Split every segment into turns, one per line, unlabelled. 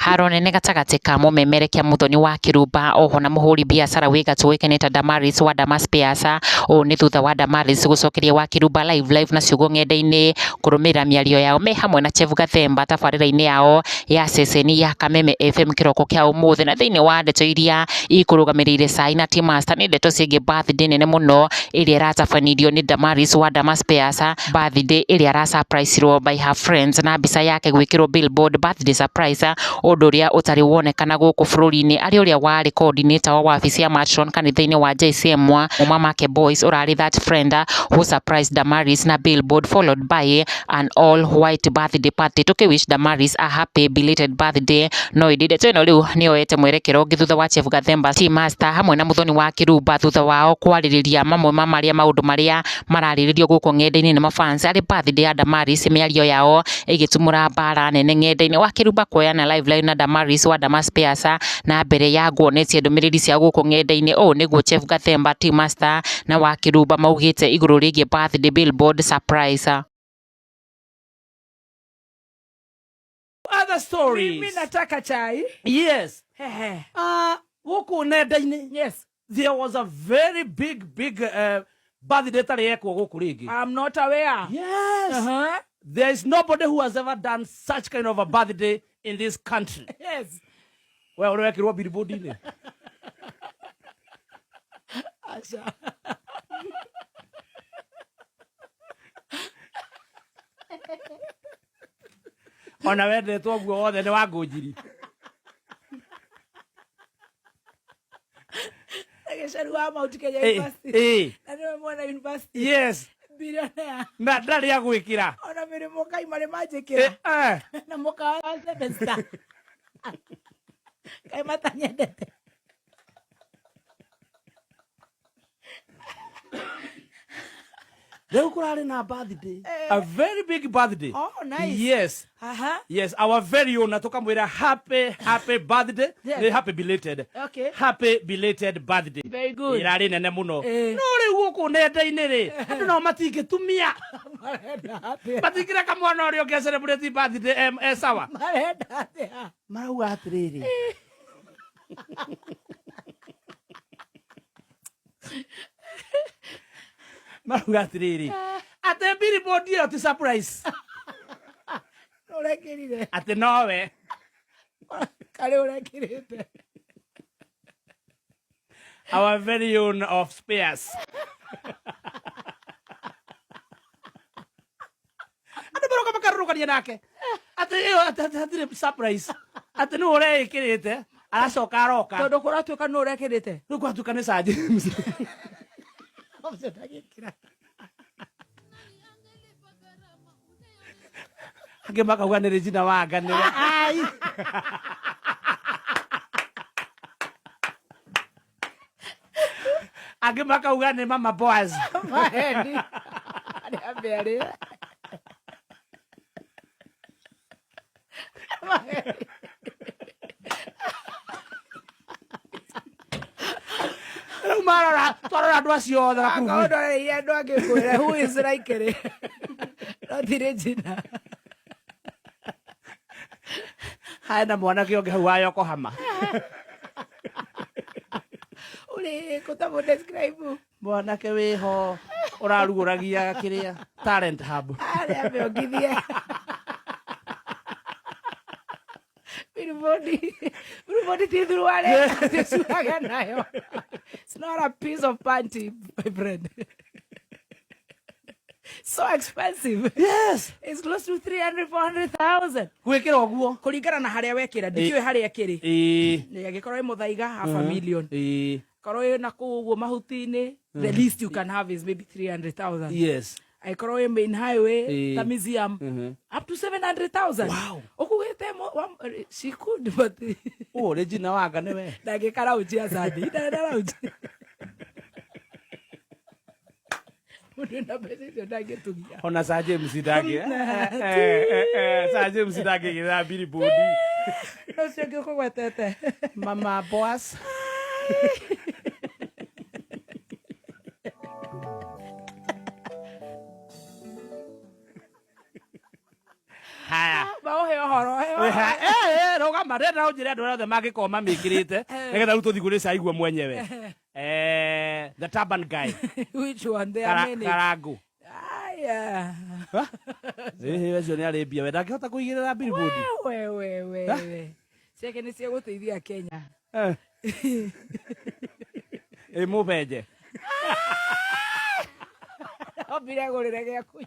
haronene gatagati ka mumemerekia Muthoni wa Kirumba oho na muhuri biashara wigatu wikeneta Damaris wa Dama Speasa o ni thutha wa Damaris gucokeria Wakirumba live na ciugo ng'enda-ini kurumira miario yao me hamwe na Chef Gathemba tabarira-ini yao ya ceceni ya Kameme FM kiroko kia umuthi na thiini wa ndeto iria ikurugamirire sai na Master ni ndeto ciĩgiĩ birthday nene muno iria iratabanirio ni Damaris wa Dama Speasa, birthday iria ara surprise by her friends na mbica yake gwikirwo billboard birthday surprise undu uria utari wonekana guku bururi-ini ari uria wari coordinator wa wabici ya matron kanitha-ini wa JCM wa Mamake Boaz urari that friend who surprised Damaris na billboard followed by an all white birthday party tukiwish Damaris a happy belated birthday. No ndeto ino riu nioete mwerekero ngithutha wa Chef Gathemba Master hamwe na Muthoni wa Kirumba thutha wao kwaririria mamwe ma maria maundu maria marariririo guku ng'enda-ini ni mafans ari birthday ya Damaris miario yao igitumura mbara nene ng'enda-ini wa Kirumba Kwoyana live na Damaris wa Dama Speasa na mbere ya guonetie ndumiriri cia guku ng'enda-ini o niguo Chef Gathemba Master na wa Kirumba maugite iguru rigie birthday billboard surprise.
Other stories.
Mimi nataka chai.
Yes.
Guku ng'enda-ini.
Yes. There was a very big birthday tari yekwo guku ringi.
I'm not aware.
Yes. There is nobody who has ever done such kind of a birthday in this country.
Yes.
Well, unawekirwo billboard-ini.
Asha.
Ona wendetwo guo wothe ni wa ngũnjiri.
Ngecaru wa Mount Kenya University. Na niwe mwana university.
Yes.
Billionaire.
Na ndari ya gwikira.
Ona mere mokai mare majikira. Na moka wa semester. Kai matanyendete.
Leo kurari na birthday. A very big birthday.
Oh, nice.
Yes. Yes, our very own tukamwira happy birthday.
Yes.
Happy belated.
Okay.
Happy belated birthday.
Very good.
Irari nene muno. No ri guku nenda-ini ri. Andu no matingitumia. Matingira kamwana uri oke celebrate birthday sawa.
Marenda atia.
Marauga atiriri. Marauga atiriri. Ate billboard iyo ti surprise.
Urekirire.
Ate nowe.
Kale urekirite.
Our very own of Spears. Ate baro kama karukania nake. Ate surprise. Ate no urekirite. Aracoka aroka.
Tondu kuratuika no urekirite.
Riu kwatuka ni Sir James. Ange makauga nĩ Regina wanganĩre. Ange makauga nĩ Mama Boaz.
Mahendi. Ari ambere. Mahendi.
Marora, twarora andũ acio othe gakuhu.
Akaondoreire andũ angĩkwĩra who is Raikere. Not Regina.
Hena mwanake ũngĩ hau wa Yokohama.
Uri kutamu describe.
Mwanake wĩho ũrarugũragia kĩrĩa talent hub.
Ari ameongithie. Everybody through nayo. It's not a piece of panty, my friend. So expensive.
Yes.
It's close to 300,000-400,000.
Gwĩkĩra ũguo.
Kuringana na harĩa wekĩra. Ndikĩũĩ harĩa kĩrĩ. Nĩ angĩkorwo ĩ mũthaiga $500,000. Korwo na kũu ũguo mahuti-inĩ, the least you can have is maybe 300,000.
Yes.
I call him main highway, the museum, up to 700,000.
Wow.
She could, but
oh, Regina wanganĩre.
Ndagĩkara ujia sadi. Ndagĩkara ujia. Mundu pesa icio ndangĩtugia.
Ona Sir James ndangĩ. Sir James ndangĩgĩra billboard.
No cio ngĩkũgwetete.
Mama Boaz. Haya.
Bao heo horo heo.
Roga koma ndenda unjire andu othe mangikoma mikirite nigetha riu tuthigurica aigua mwenyewe the turban guy.
Which one? There are many.
Karangu.
Yeah.
Wecio ni aribia we ndangihota kuigirira billboard.
We. Ciake ni cia guteithia Kenya.
Mubenje.
Obire gurire gia kuyu.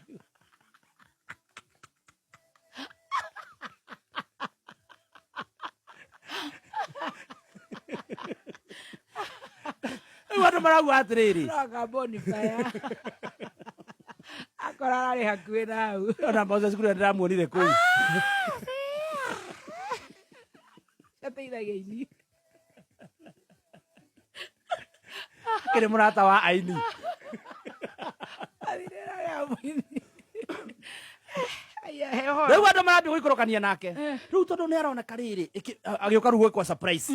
Watu maragua atiriri.
Raga bonifaya. Akora ari hakuwe nau.
Ona Moses kuri ndiramuonire kuu.
Ateithagia ini.
Kire murata wa aini.
Athirira ya mwini.
Riu andu marambi guikorokania nake. Riu tondu ni aroneka riri agioka rugo kwa surprise.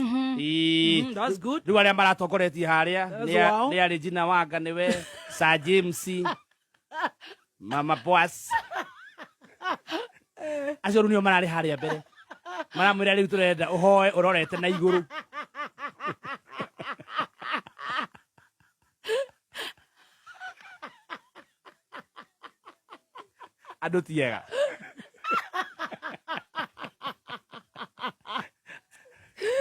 That's good.
Riu aria maratongoretie haria ni ari Jina Wanga niwe Sir James Mama Boaz. Acio nio marari haria mbere. Maramwira riu turenda uhoe urorete na iguru. Andu tiega.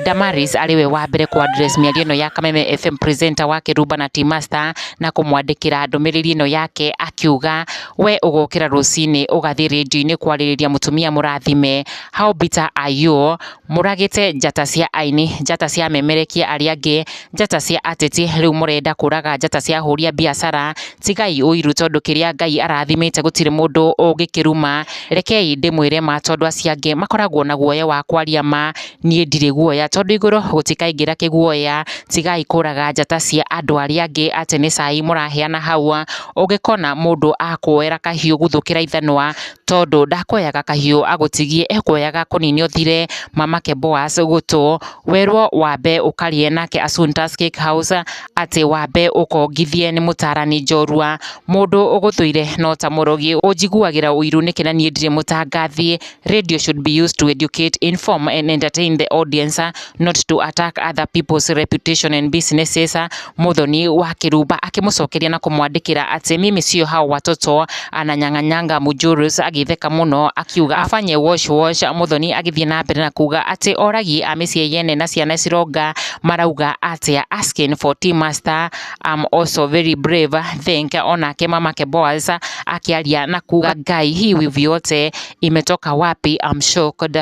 Damaris aliwe wa mbere kwa address miario ino ya Kameme FM presenter wa Kirumba na T-Master na kumwandikira ndumiriri ino yake akiuga we ugokira rucini ugathi radio-ini kwaririria mutumia murathime how bitter are you muragite njata cia aini njata cia memerekia aria angi njata cia ateti riu murenda kuraga njata cia huria biacara tigai uiru tondu kiria Ngai arathimite gutire mundu ungikiruma rekei ndimwire ma tondu acia angi makoragwo na guoya wa kwaria ma nie ndire guoya tondu iguru gutikaingira kiguoya tigai kuraga njata cia andu aria angi ate ni cai muraheana haua ugikona mundu akwera kahiu guthukira ithanwa tondu ndakoyaga kahiu agutigie ekoyaga kuninio thire Mamake Boaz gutu werwo wambe ukarie nake Asuntas Cake House ate wambe ukongithie ni mutarani njorua mundu uguthuire no ta murogi ujiguagira uiru nikena nie ndire mutangathi. Radio should be used to educate, inform and entertain the audience, not to attack other people's reputation and businesses. Muthoni Wakirumba akimucokeria na kumwandikira ati mimi sio hao watoto ananyang'anyanga mujurus agitheka muno akiuga afanye wash. Muthoni agithie na mbere na kuga ati oragi amicie yene na ciana cironga marauga ati asking for T-Master. I'm also very brave. Think onake Mamake Boaz akiaria na kuga Ngai hii vyote imetoka wapi? I'm shocked.